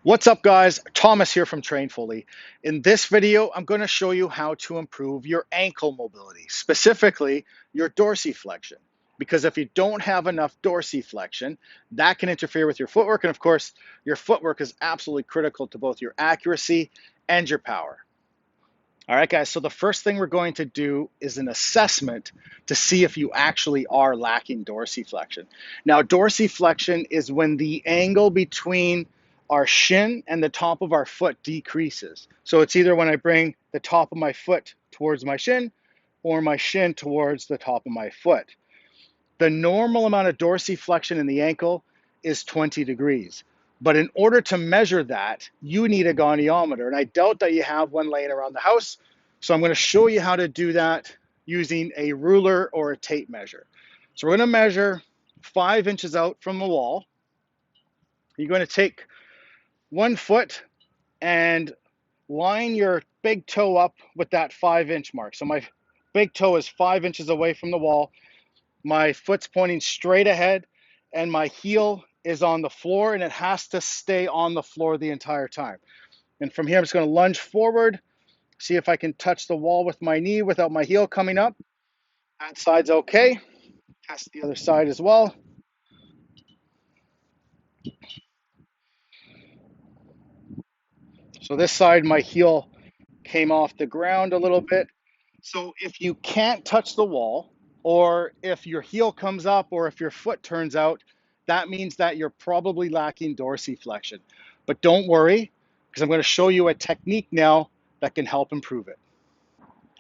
What's up, guys? Thomas here from Train Fully. In this video, I'm going to show you how to improve your ankle mobility, specifically your dorsiflexion. Because if you don't have enough dorsiflexion, that can interfere with your footwork. And of course, your footwork is absolutely critical to both your accuracy and your power. All right, guys, so the first thing we're going to do is an assessment to see if you actually are lacking dorsiflexion. Now, dorsiflexion is when the angle between our shin and the top of our foot decreases. So it's either when I bring the top of my foot towards my shin or my shin towards the top of my foot. The normal amount of dorsiflexion in the ankle is 20 degrees. But in order to measure that, you need a goniometer. And I doubt that you have one laying around the house. So I'm going to show you how to do that using a ruler or a tape measure. So we're going to measure 5 inches out from the wall. You're going to take 1 foot and line your big toe up with that 5-inch mark. So my big toe is 5 inches away from the wall. My foot's pointing straight ahead and my heel is on the floor, and it has to stay on the floor the entire time. And from here, I'm just going to lunge forward, see if I can touch the wall with my knee without my heel coming up. That side's okay. Test the other side as well. So this side, my heel came off the ground a little bit. So if you can't touch the wall, or if your heel comes up, or if your foot turns out, that means that you're probably lacking dorsiflexion. But don't worry, because I'm going to show you a technique now that can help improve it.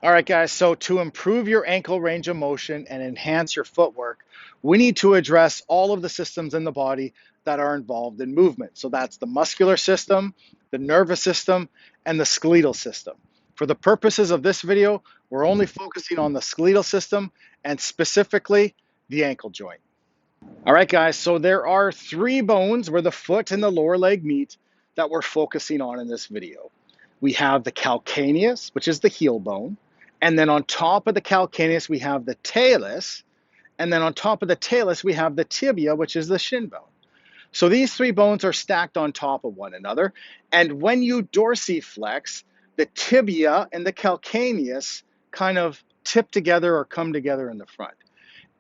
All right, guys, so to improve your ankle range of motion and enhance your footwork, we need to address all of the systems in the body that are involved in movement. So that's the muscular system, the nervous system, and the skeletal system. For the purposes of this video, we're only focusing on the skeletal system and specifically the ankle joint. All right, guys, so there are 3 bones where the foot and the lower leg meet that we're focusing on in this video. We have the calcaneus, which is the heel bone. And then on top of the calcaneus, we have the talus. And then on top of the talus, we have the tibia, which is the shin bone. So these 3 bones are stacked on top of one another. And when you dorsiflex, the tibia and the calcaneus kind of tip together or come together in the front.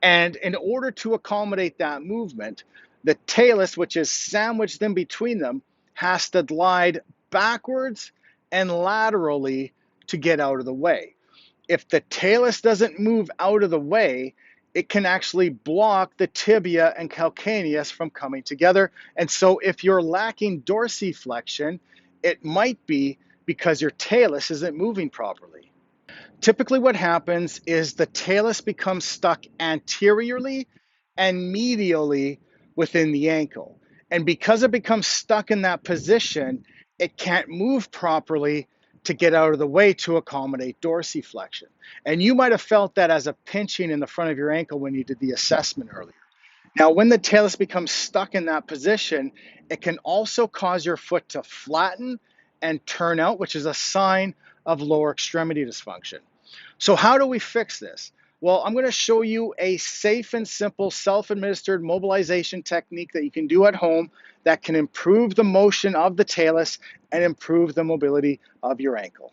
And in order to accommodate that movement, the talus, which is sandwiched in between them, has to glide backwards and laterally to get out of the way. If the talus doesn't move out of the way, it can actually block the tibia and calcaneus from coming together. And so if you're lacking dorsiflexion, it might be because your talus isn't moving properly. Typically what happens is the talus becomes stuck anteriorly and medially within the ankle. And because it becomes stuck in that position, it can't move properly to get out of the way to accommodate dorsiflexion. And you might have felt that as a pinching in the front of your ankle when you did the assessment earlier. Now, when the talus becomes stuck in that position, it can also cause your foot to flatten and turn out, which is a sign of lower extremity dysfunction. So how do we fix this? Well, I'm going to show you a safe and simple self-administered mobilization technique that you can do at home that can improve the motion of the talus and improve the mobility of your ankle.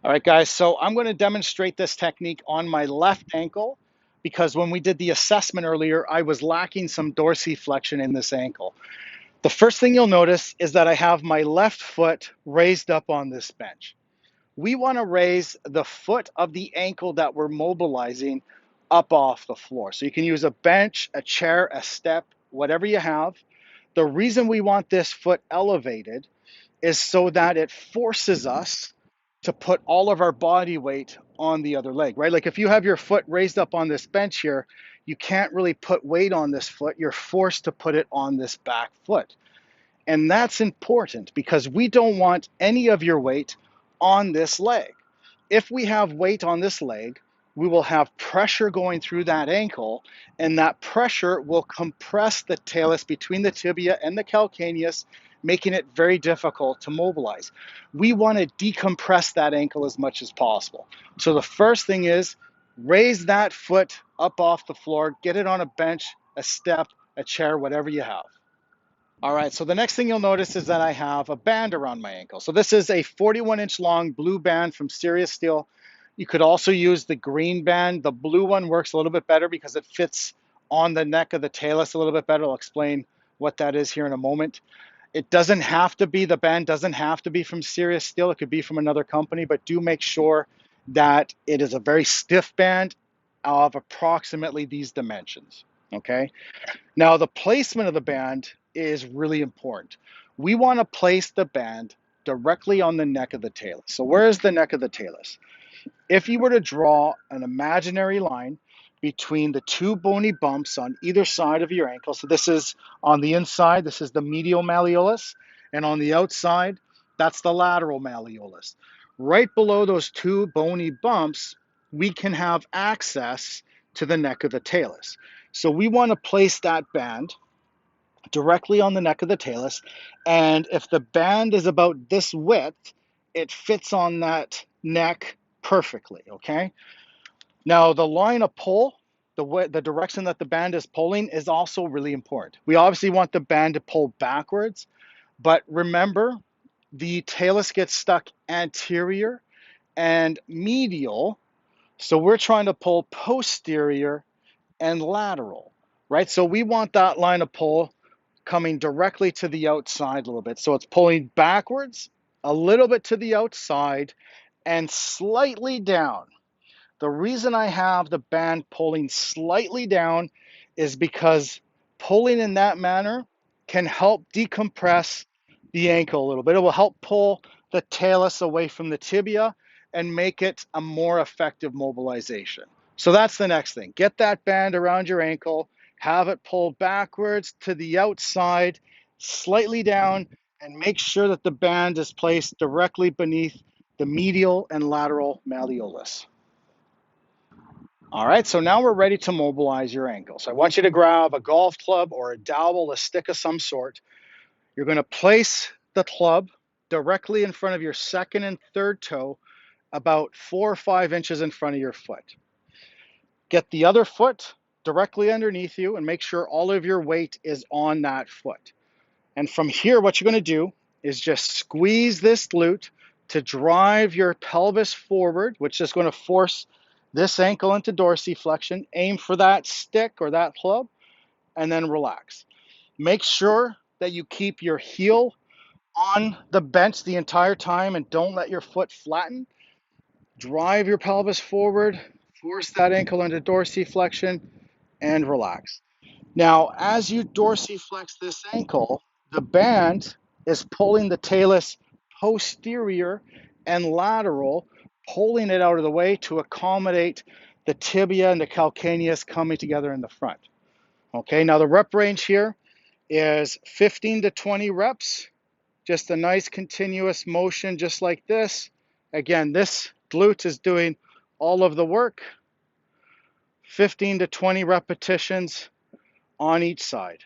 All right, guys, so I'm going to demonstrate this technique on my left ankle because when we did the assessment earlier, I was lacking some dorsiflexion in this ankle. The first thing you'll notice is that I have my left foot raised up on this bench. We want to raise the foot of the ankle that we're mobilizing up off the floor. So you can use a bench, a chair, a step, whatever you have. The reason we want this foot elevated is so that it forces us to put all of our body weight on the other leg, right? Like if you have your foot raised up on this bench here, you can't really put weight on this foot. You're forced to put it on this back foot. And that's important because we don't want any of your weight on this leg. If we have weight on this leg, we will have pressure going through that ankle, and that pressure will compress the talus between the tibia and the calcaneus, making it very difficult to mobilize. We want to decompress that ankle as much as possible. So the first thing is raise that foot up off the floor, get it on a bench, a step, a chair, whatever you have. All right, so the next thing you'll notice is that I have a band around my ankle. So this is a 41-inch long blue band from Serious Steel. You could also use the green band. The blue one works a little bit better because it fits on the neck of the talus a little bit better. I'll explain what that is here in a moment. It doesn't have to be, the band doesn't have to be from Serious Steel. It could be from another company, but do make sure that it is a very stiff band of approximately these dimensions, okay? Now, the placement of the band is really important. We want to place the band directly on the neck of the talus. So where is the neck of the talus? If you were to draw an imaginary line between the two bony bumps on either side of your ankle, so this is on the inside, this is the medial malleolus, and on the outside, that's the lateral malleolus. Right below those two bony bumps, we can have access to the neck of the talus. So we want to place that band directly on the neck of the talus, and if the band is about this width, it fits on that neck perfectly, okay? Now, the line of pull, the direction that the band is pulling is also really important. We obviously want the band to pull backwards, but remember, the talus gets stuck anterior and medial, so we're trying to pull posterior and lateral, right? So we want that line of pull coming directly to the outside a little bit. So it's pulling backwards, a little bit to the outside, and slightly down. The reason I have the band pulling slightly down is because pulling in that manner can help decompress the ankle a little bit. It will help pull the talus away from the tibia and make it a more effective mobilization. So that's the next thing. Get that band around your ankle, have it pull backwards to the outside, slightly down, and make sure that the band is placed directly beneath the medial and lateral malleolus. All right, so now we're ready to mobilize your ankle. So I want you to grab a golf club or a dowel, a stick of some sort. You're going to place the club directly in front of your second and third toe, about 4 or 5 inches in front of your foot. Get the other foot directly underneath you and make sure all of your weight is on that foot. And from here, what you're going to do is just squeeze this glute to drive your pelvis forward, which is going to force this ankle into dorsiflexion. Aim for that stick or that club, and then relax. Make sure that you keep your heel on the bench the entire time and don't let your foot flatten. Drive your pelvis forward, force that ankle into dorsiflexion, and relax. Now, as you dorsiflex this ankle, the band is pulling the talus posterior and lateral, pulling it out of the way to accommodate the tibia and the calcaneus coming together in the front. Okay, now the rep range here is 15 to 20 reps, just a nice continuous motion just like this. Again, this glute is doing all of the work, 15 to 20 repetitions on each side.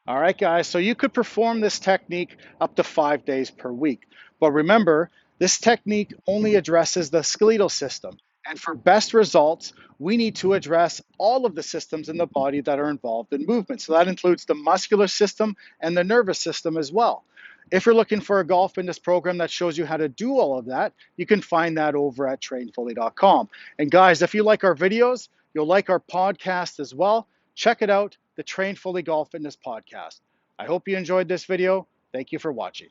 All right, guys, so you could perform this technique up to 5 days per week. But remember, this technique only addresses the skeletal system. And for best results, we need to address all of the systems in the body that are involved in movement. So that includes the muscular system and the nervous system as well. If you're looking for a golf fitness program that shows you how to do all of that, you can find that over at trainfully.com. And guys, if you like our videos, you'll like our podcast as well. Check it out, the Train Fully Golf Fitness Podcast. I hope you enjoyed this video. Thank you for watching.